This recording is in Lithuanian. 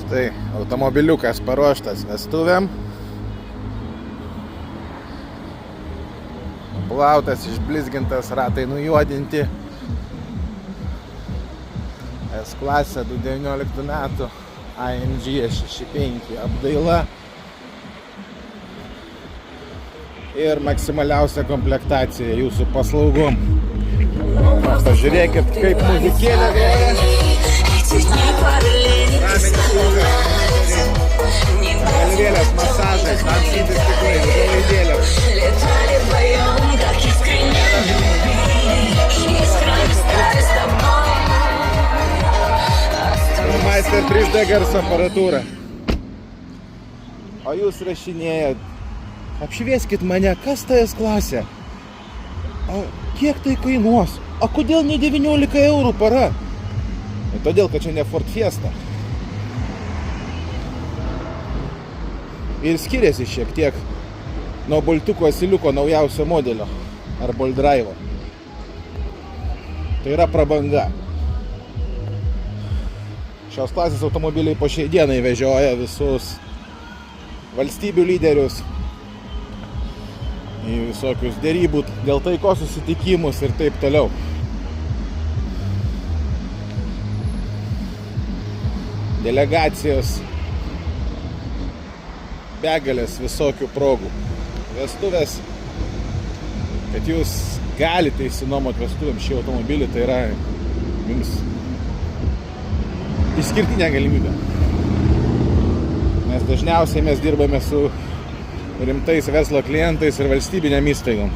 Štai automobiliukas paruoštas vestuvėm. Plautas, išblizgintas, ratai nujuodinti. S klasė 2019 metų AMG 65 apdaila. Ir maksimaliausia komplektacija jūsų paslaugom. Pažiūrėkit, kaip muzikėlė groja. Galvėlės, masažai, tamsinti stiklai, žolaidėlės. Meister 3D garso aparatūra. O jūs rašinėjat, apšvieskit mane, kas tai S klasė? O kiek tai kainuos? O kodėl ne 19 eurų para? Todėl, kad čia ne Ford Fiesta. Ir skiriasi šiek tiek nuo boltuko asiliuko naujausio modelio ar Bolt Drive'o. Tai yra prabanga. Šios klasės automobiliai po šiai dienai vežioja visus valstybių lyderius į visokius derybų dėl taikos susitikimus ir taip toliau. Delegacijos, begalės visokių progų. Vestuvės, kad jūs galite išsinuomoti vestuvėm šį automobilį, tai yra jums išskirtinė galimybė. Nes dažniausiai mes dirbame su rimtais verslo klientais ir valstybinėm įstaigom.